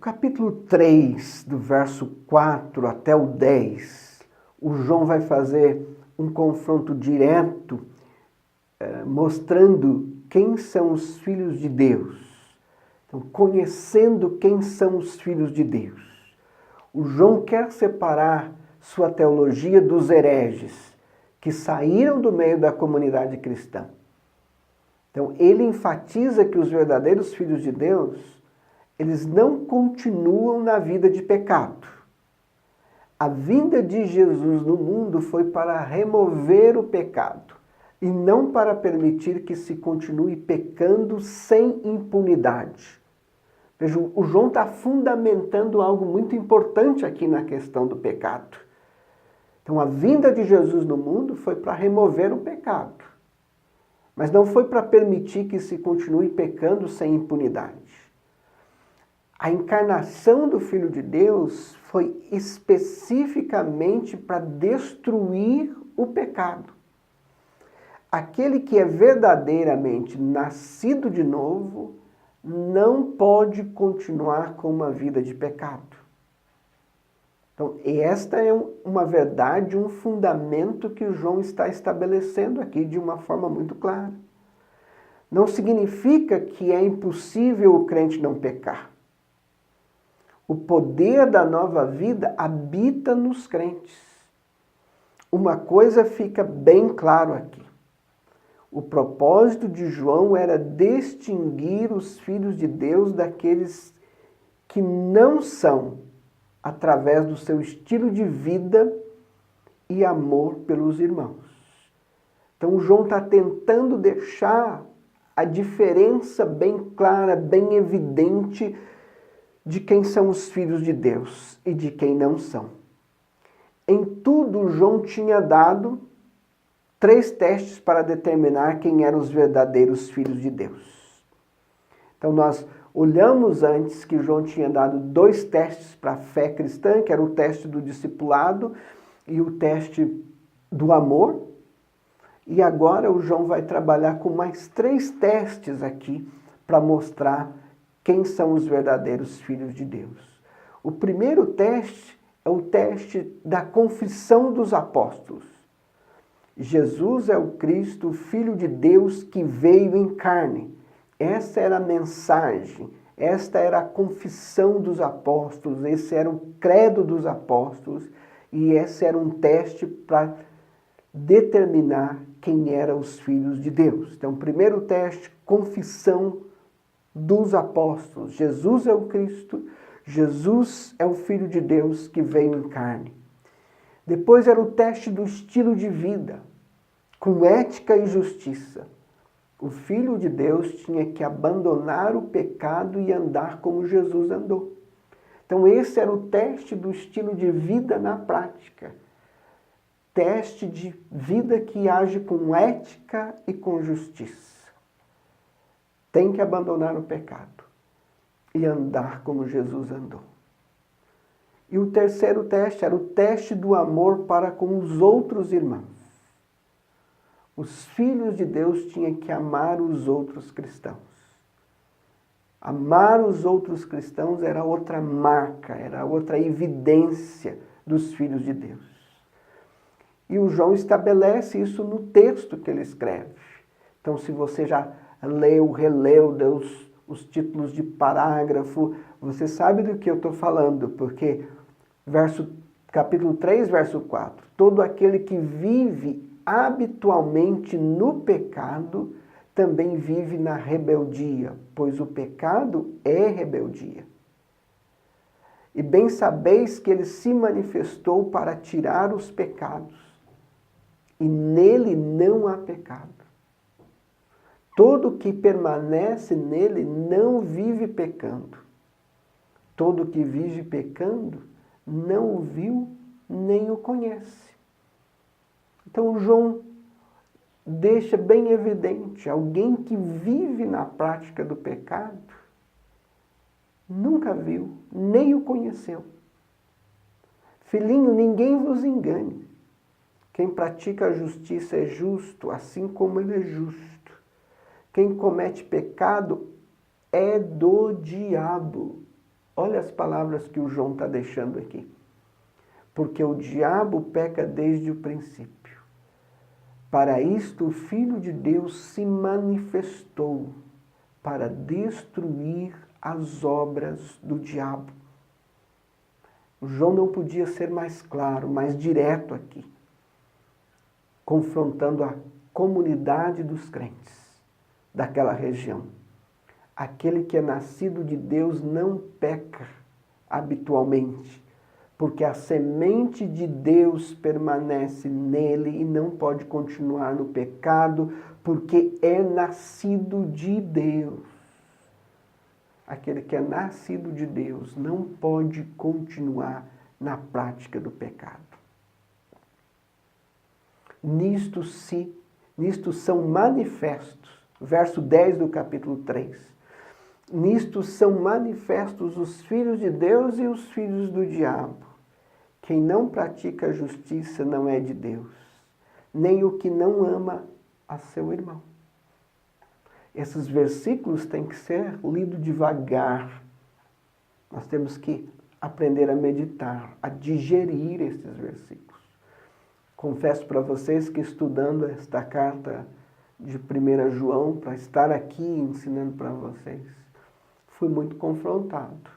capítulo 3, do verso 4 até o 10, o João vai fazer um confronto direto, mostrando quem são os filhos de Deus. Então, conhecendo quem são os filhos de Deus. O João quer separar sua teologia dos hereges, que saíram do meio da comunidade cristã. Então, ele enfatiza que os verdadeiros filhos de Deus, eles não continuam na vida de pecado. A vinda de Jesus no mundo foi para remover o pecado e não para permitir que se continue pecando sem impunidade. Veja, o João está fundamentando algo muito importante aqui na questão do pecado. Então, a vinda de Jesus no mundo foi para remover o pecado, mas não foi para permitir que se continue pecando sem impunidade. A encarnação do Filho de Deus foi especificamente para destruir o pecado. Aquele que é verdadeiramente nascido de novo não pode continuar com uma vida de pecado. Então, esta é uma verdade, um fundamento que o João está estabelecendo aqui de uma forma muito clara. Não significa que é impossível o crente não pecar. O poder da nova vida habita nos crentes. Uma coisa fica bem claro aqui. O propósito de João era distinguir os filhos de Deus daqueles que não são, através do seu estilo de vida e amor pelos irmãos. Então, João está tentando deixar a diferença bem clara, bem evidente de quem são os filhos de Deus e de quem não são. Em tudo, João tinha dado 3 testes para determinar quem eram os verdadeiros filhos de Deus. Então, nós olhamos antes que João tinha dado 2 testes para a fé cristã, que era o teste do discipulado e o teste do amor. E agora o João vai trabalhar com mais 3 testes aqui para mostrar quem são os verdadeiros filhos de Deus. O primeiro teste é o teste da confissão dos apóstolos. Jesus é o Cristo, o Filho de Deus que veio em carne. Essa era a mensagem, esta era a confissão dos apóstolos, esse era o credo dos apóstolos e esse era um teste para determinar quem eram os filhos de Deus. Então, primeiro teste, confissão dos apóstolos. Jesus é o Cristo, Jesus é o Filho de Deus que veio em carne. Depois era o teste do estilo de vida, com ética e justiça. O Filho de Deus tinha que abandonar o pecado e andar como Jesus andou. Então esse era o teste do estilo de vida na prática. Teste de vida que age com ética e com justiça. Tem que abandonar o pecado e andar como Jesus andou. E o terceiro teste era o teste do amor para com os outros irmãos. Os filhos de Deus tinham que amar os outros cristãos. Amar os outros cristãos era outra marca, era outra evidência dos filhos de Deus. E o João estabelece isso no texto que ele escreve. Então, se você já leu, releu, deu os títulos de parágrafo, você sabe do que eu estou falando, porque capítulo 3, verso 4, todo aquele que vive habitualmente no pecado, também vive na rebeldia, pois o pecado é rebeldia. E bem sabeis que ele se manifestou para tirar os pecados, e nele não há pecado. Todo que permanece nele não vive pecando. Todo que vive pecando não o viu nem o conhece. Então João deixa bem evidente, alguém que vive na prática do pecado nunca viu, nem o conheceu. Filhinho, ninguém vos engane. Quem pratica a justiça é justo, assim como ele é justo. Quem comete pecado é do diabo. Olha as palavras que o João está deixando aqui. Porque o diabo peca desde o princípio. Para isto o Filho de Deus se manifestou, para destruir as obras do diabo. O João não podia ser mais claro, mais direto aqui, confrontando a comunidade dos crentes daquela região. Aquele que é nascido de Deus não peca habitualmente, porque a semente de Deus permanece nele e não pode continuar no pecado, porque é nascido de Deus. Aquele que é nascido de Deus não pode continuar na prática do pecado. Nisto são manifestos, verso 10 do capítulo 3, nisto são manifestos os filhos de Deus e os filhos do diabo. Quem não pratica a justiça não é de Deus, nem o que não ama a seu irmão. Esses versículos têm que ser lidos devagar. Nós temos que aprender a meditar, a digerir esses versículos. Confesso para vocês que estudando esta carta de 1 João, para estar aqui ensinando para vocês, fui muito confrontado.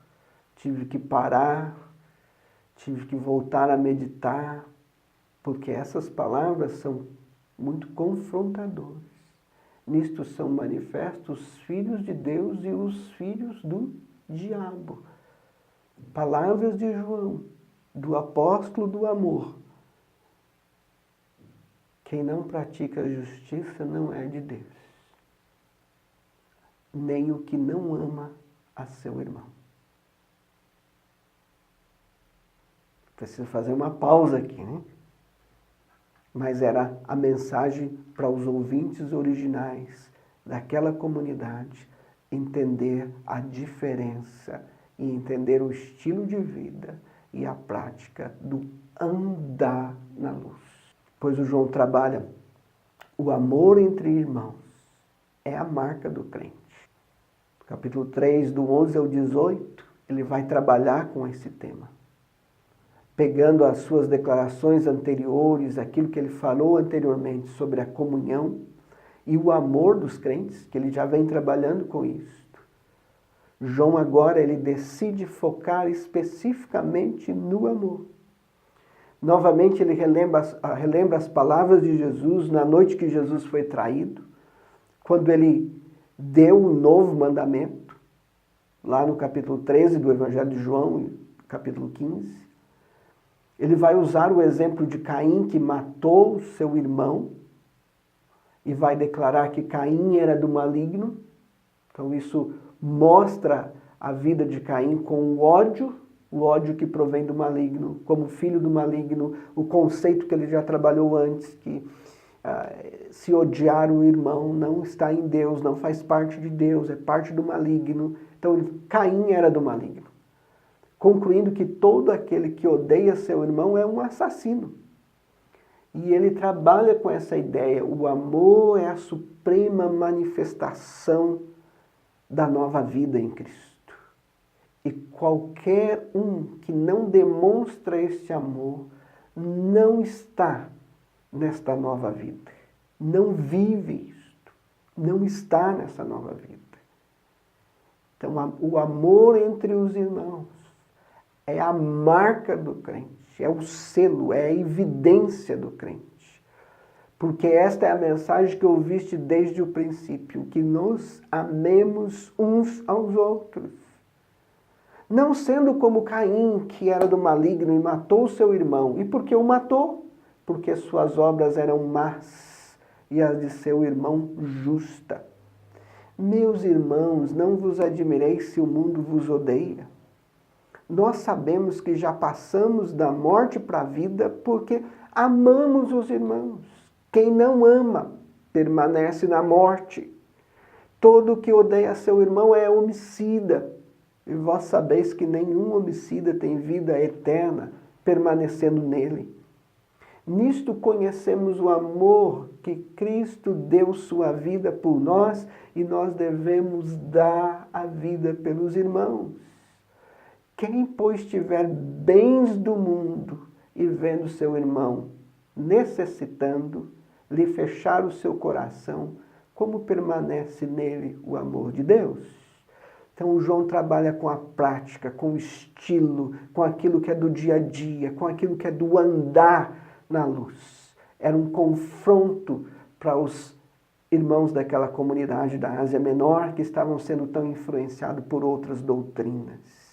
Tive que parar, tive que voltar a meditar, porque essas palavras são muito confrontadoras. Nisto são manifestos os filhos de Deus e os filhos do diabo. Palavras de João, do apóstolo do amor. Quem não pratica a justiça não é de Deus, nem o que não ama a seu irmão. Preciso fazer uma pausa aqui, né? Mas era a mensagem para os ouvintes originais daquela comunidade entender a diferença e entender o estilo de vida e a prática do andar na luz. Pois o João trabalha o amor entre irmãos, é a marca do crente. Capítulo 3, do 11 ao 18, ele vai trabalhar com esse tema. Pegando as suas declarações anteriores, aquilo que ele falou anteriormente sobre a comunhão e o amor dos crentes, que ele já vem trabalhando com isso. João agora ele decide focar especificamente no amor. Novamente ele relembra as palavras de Jesus na noite que Jesus foi traído, quando ele deu um novo mandamento, lá no capítulo 13 do Evangelho de João, capítulo 15. Ele vai usar o exemplo de Caim, que matou seu irmão, e vai declarar que Caim era do maligno. Então isso mostra a vida de Caim com o ódio que provém do maligno, como filho do maligno, o conceito que ele já trabalhou antes, que se odiar o irmão não está em Deus, não faz parte de Deus, é parte do maligno. Então Caim era do maligno. Concluindo que todo aquele que odeia seu irmão é um assassino. E ele trabalha com essa ideia. O amor é a suprema manifestação da nova vida em Cristo. E qualquer um que não demonstra este amor não está nesta nova vida. Não vive isto. Não está nessa nova vida. Então, o amor entre os irmãos é a marca do crente, é o selo, é a evidência do crente. Porque esta é a mensagem que ouviste desde o princípio, que nos amemos uns aos outros. Não sendo como Caim, que era do maligno e matou seu irmão. E por que o matou? Porque suas obras eram más e as de seu irmão justa. Meus irmãos, não vos admireis se o mundo vos odeia. Nós sabemos que já passamos da morte para a vida porque amamos os irmãos. Quem não ama permanece na morte. Todo que odeia seu irmão é homicida. E vós sabeis que nenhum homicida tem vida eterna permanecendo nele. Nisto conhecemos o amor que Cristo deu sua vida por nós e nós devemos dar a vida pelos irmãos. Quem, pois, tiver bens do mundo e vendo seu irmão necessitando, lhe fechar o seu coração, como permanece nele o amor de Deus? Então, o João trabalha com a prática, com o estilo, com aquilo que é do dia a dia, com aquilo que é do andar na luz. Era um confronto para os irmãos daquela comunidade da Ásia Menor que estavam sendo tão influenciados por outras doutrinas.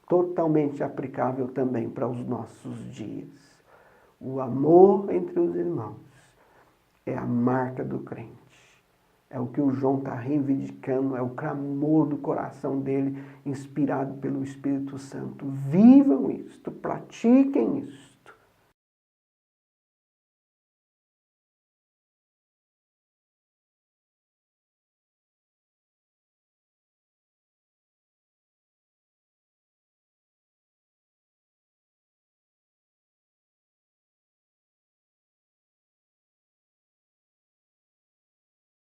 Totalmente aplicável também para os nossos dias. O amor entre os irmãos é a marca do crente. É o que o João está reivindicando, é o clamor do coração dele, inspirado pelo Espírito Santo. Vivam isto, pratiquem isso.